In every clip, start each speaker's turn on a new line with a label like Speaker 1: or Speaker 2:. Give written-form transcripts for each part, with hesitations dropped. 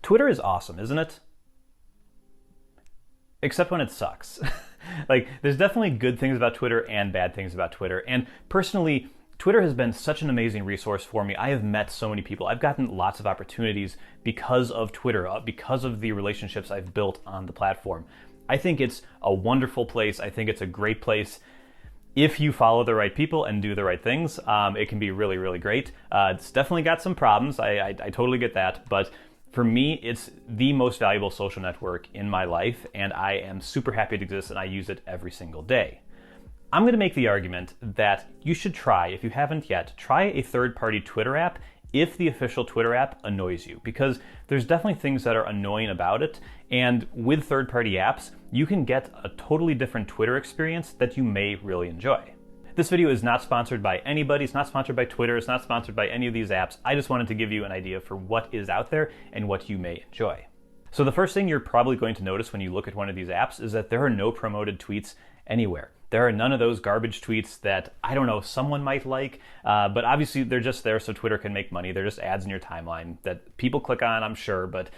Speaker 1: Twitter is awesome, isn't it? Except when it sucks. Like, there's definitely good things about Twitter and bad things about Twitter. And personally, Twitter has been such an amazing resource for me. I have met so many people. I've gotten lots of opportunities because of Twitter, because of the relationships I've built on the platform. I think it's a wonderful place. I think it's a great place. If you follow the right people and do the right things, it can be really, really great. It's definitely got some problems. I totally get that. But for me, it's the most valuable social network in my life, and I am super happy it exists, and I use it every single day. I'm going to make the argument that you should try, if you haven't yet, try a third-party Twitter app if the official Twitter app annoys you, because there's definitely things that are annoying about it, and with third-party apps, you can get a totally different Twitter experience that you may really enjoy. This video is not sponsored by anybody, it's not sponsored by Twitter, it's not sponsored by any of these apps. I just wanted to give you an idea for what is out there and what you may enjoy. So the first thing you're probably going to notice when you look at one of these apps is that there are no promoted tweets anywhere. There are none of those garbage tweets that, I don't know, someone might like, but obviously they're just there so Twitter can make money. They're just ads in your timeline that people click on, I'm sure, but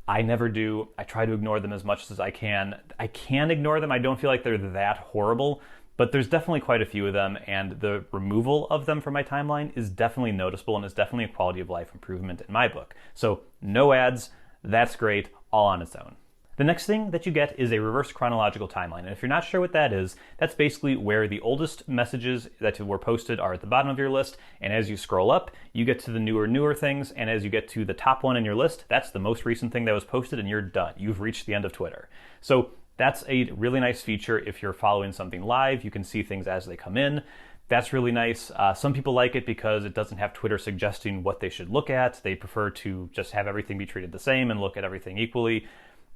Speaker 1: I never do. I try to ignore them as much as I can. I can ignore them. I don't feel like they're that horrible, but there's definitely quite a few of them, and the removal of them from my timeline is definitely noticeable and is definitely a quality of life improvement in my book. So no ads, that's great, all on its own. The next thing that you get is a reverse chronological timeline. And if you're not sure what that is, that's basically where the oldest messages that were posted are at the bottom of your list. And as you scroll up, you get to the newer things. And as you get to the top one in your list, that's the most recent thing that was posted, and you're done. You've reached the end of Twitter. So that's a really nice feature. If you're following something live, you can see things as they come in. That's really nice. Some people like it because it doesn't have Twitter suggesting what they should look at. They prefer to just have everything be treated the same and look at everything equally.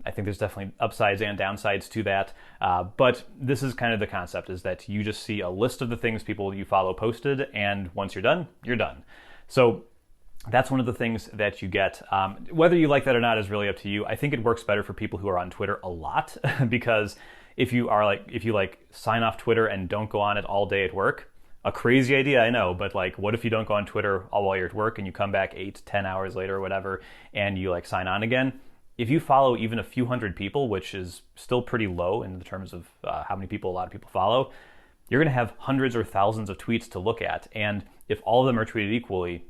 Speaker 1: I think there's definitely upsides and downsides to that, but this is kind of the concept, is that you just see a list of the things people you follow posted, and once you're done, you're done. So that's one of the things that you get. Whether you like that or not is really up to you. I think it works better for people who are on Twitter a lot, because if you sign off Twitter and don't go on it all day at work, a crazy idea, I know, but like, what if you don't go on Twitter all while you're at work and you come back 8-10 hours later or whatever, and you sign on again? If you follow even a few hundred people, which is still pretty low in the terms of how many people a lot of people follow, you're going to have hundreds or thousands of tweets to look at. And if all of them are treated equally,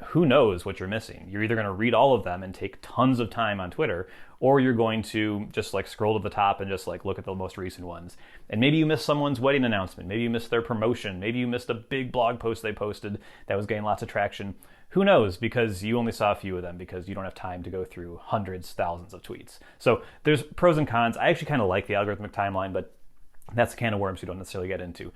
Speaker 1: who knows what you're missing? You're either going to read all of them and take tons of time on Twitter, or you're going to just scroll to the top and just look at the most recent ones. And maybe you missed someone's wedding announcement. Maybe you missed their promotion. Maybe you missed a big blog post they posted that was getting lots of traction. Who knows? Because you only saw a few of them, because you don't have time to go through hundreds, thousands of tweets. So there's pros and cons. I actually kind of like the algorithmic timeline, but that's a can of worms we don't necessarily get into.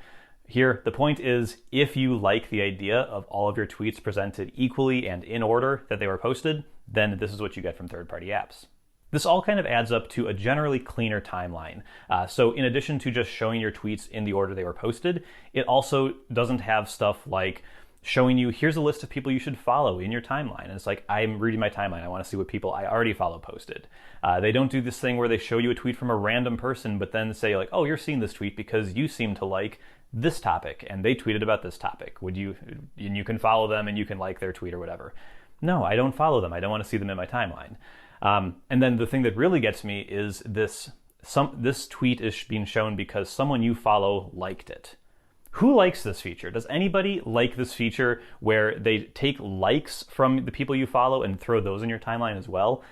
Speaker 1: Here, the point is, if you like the idea of all of your tweets presented equally and in order that they were posted, then this is what you get from third-party apps. This all kind of adds up to a generally cleaner timeline. So in addition to just showing your tweets in the order they were posted, it also doesn't have stuff like showing you, here's a list of people you should follow in your timeline. And it's I'm reading my timeline. I want to see what people I already follow posted. They don't do this thing where they show you a tweet from a random person, but then say oh, you're seeing this tweet because you seem to like this topic and they tweeted about this topic. And you can follow them and you can like their tweet or whatever. No, I don't follow them. I don't want to see them in my timeline. And then the thing that really gets me is this tweet is being shown because someone you follow liked it. Who likes this feature? Does anybody like this feature where they take likes from the people you follow and throw those in your timeline as well?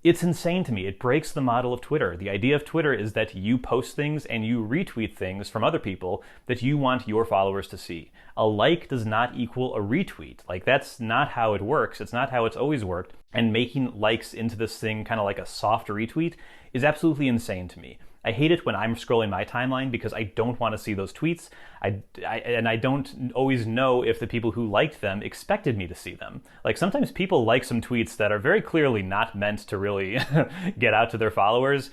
Speaker 1: It's insane to me. It breaks the model of Twitter. The idea of Twitter is that you post things and you retweet things from other people that you want your followers to see. A like does not equal a retweet. That's not how it works. It's not how it's always worked. And making likes into this thing kind of like a soft retweet is absolutely insane to me. I hate it when I'm scrolling my timeline because I don't want to see those tweets. I don't always know if the people who liked them expected me to see them. Sometimes people like some tweets that are very clearly not meant to really get out to their followers,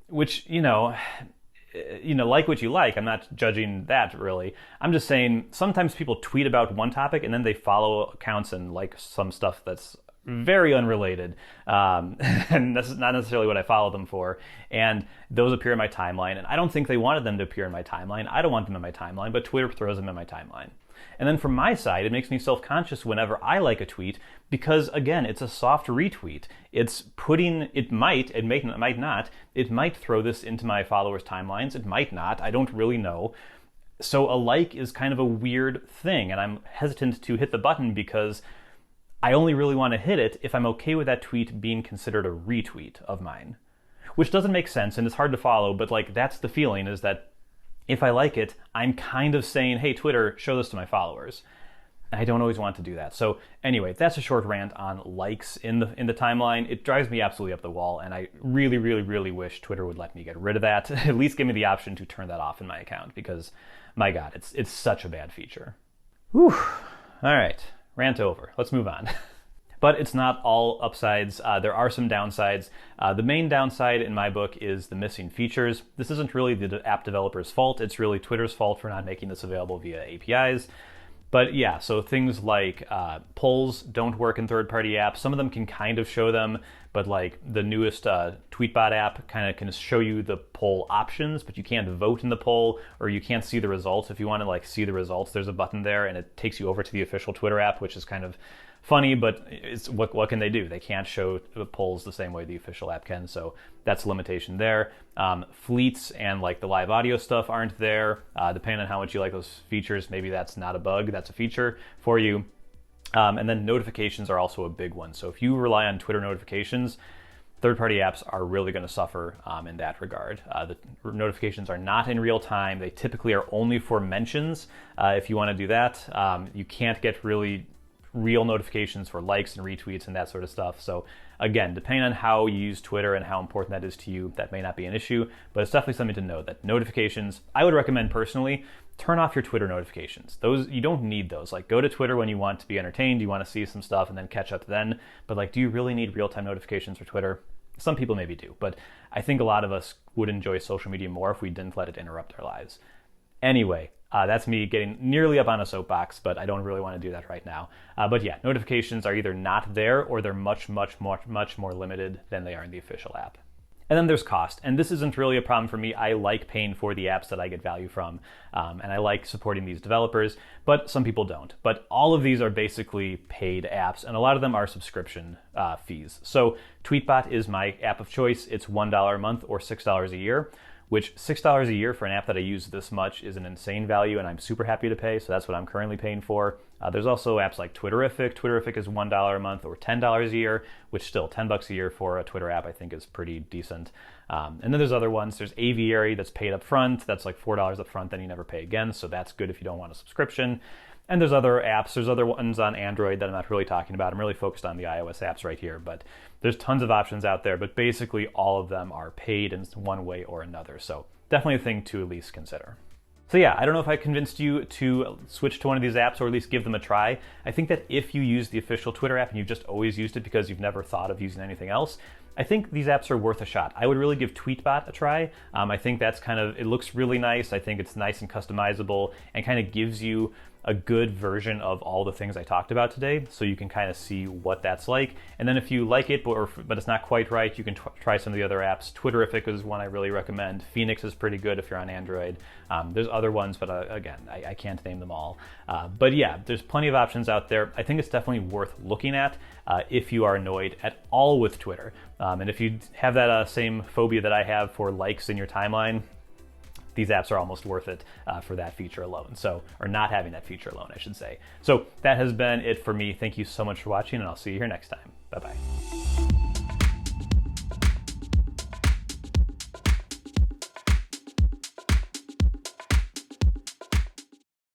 Speaker 1: which, like what you like. I'm not judging that really. I'm just saying sometimes people tweet about one topic and then they follow accounts and like some stuff that's very unrelated, and this is not necessarily what I follow them for, and those appear in my timeline, and I don't think they wanted them to appear in my timeline. I don't want them in my timeline, but Twitter throws them in my timeline. And then from my side, it makes me self-conscious whenever I like a tweet because, again, it's a soft retweet. It might not, it might throw this into my followers' timelines, it might not, I don't really know. So a like is kind of a weird thing, and I'm hesitant to hit the button because I only really want to hit it if I'm okay with that tweet being considered a retweet of mine. Which doesn't make sense, and it's hard to follow, but like that's the feeling, is that if I like it, I'm kind of saying, hey, Twitter, show this to my followers. I don't always want to do that. So anyway, that's a short rant on likes in the timeline. It drives me absolutely up the wall, and I really, really, really wish Twitter would let me get rid of that. At least give me the option to turn that off in my account, because my God, it's such a bad feature. Whew. All right, rant over. Let's move on. But it's not all upsides. There are some downsides. The main downside in my book is the missing features. This isn't really the app developer's fault. It's really Twitter's fault for not making this available via APIs. But yeah, so things like polls don't work in third-party apps. Some of them can kind of show them, but like the newest Tweetbot app kind of can show you the poll options, but you can't vote in the poll, or you can't see the results. If you want to like see the results, there's a button there, and it takes you over to the official Twitter app, which is kind of funny, but it's what can they do? They can't show the polls the same way the official app can, so that's a limitation there. Fleets and like the live audio stuff aren't there. Depending on how much you like those features, maybe that's not a bug, that's a feature for you. And then notifications are also a big one. So if you rely on Twitter notifications, third-party apps are really going to suffer in that regard. The notifications are not in real time. They typically are only for mentions. If you want to do that, you can't get really real notifications for likes and retweets and that sort of stuff. So again, depending on how you use Twitter and how important that is to you, that may not be an issue, but it's definitely something to know that notifications, I would recommend personally, turn off your Twitter notifications. Those, you don't need those. Like, go to Twitter when you want to be entertained, you want to see some stuff and then catch up then. But like, do you really need real-time notifications for Twitter? Some people maybe do, but I think a lot of us would enjoy social media more if we didn't let it interrupt our lives. Anyway, that's me getting nearly up on a soapbox, but I don't really want to do that right now. But yeah, notifications are either not there or they're much more limited than they are in the official app. And then there's cost, and this isn't really a problem for me. I like paying for the apps that I get value from, and I like supporting these developers, but some people don't. But all of these are basically paid apps, and a lot of them are subscription fees. So Tweetbot is my app of choice. It's $1 a month or $6 a year, which $6 a year for an app that I use this much is an insane value, and I'm super happy to pay, so that's what I'm currently paying for. There's also apps like Twitterific. Twitterific is $1 a month or $10 a year, which still $10 a year for a Twitter app I think is pretty decent. And then there's other ones. There's Aviary that's paid up front. That's like $4 up front, then you never pay again, so that's good if you don't want a subscription. And there's other apps. There's other ones on Android that I'm not really talking about. I'm really focused on the iOS apps right here, but there's tons of options out there, but basically all of them are paid in one way or another. So definitely a thing to at least consider. So yeah, I don't know if I convinced you to switch to one of these apps or at least give them a try. I think that if you use the official Twitter app and you've just always used it because you've never thought of using anything else, I think these apps are worth a shot. I would really give Tweetbot a try. I think that's it looks really nice. I think it's nice and customizable and kind of gives you a good version of all the things I talked about today, so you can kind of see what that's like. And then if you like it, but it's not quite right, you can try some of the other apps. Twitterific is one I really recommend. Phoenix is pretty good if you're on Android. There's other ones, but again, I can't name them all. But yeah, there's plenty of options out there. I think it's definitely worth looking at if you are annoyed at all with Twitter. And if you have that same phobia that I have for likes in your timeline, these apps are almost worth it for that feature alone. So, or not having that feature alone, I should say. So that has been it for me. Thank you so much for watching, and I'll see you here next time. Bye-bye.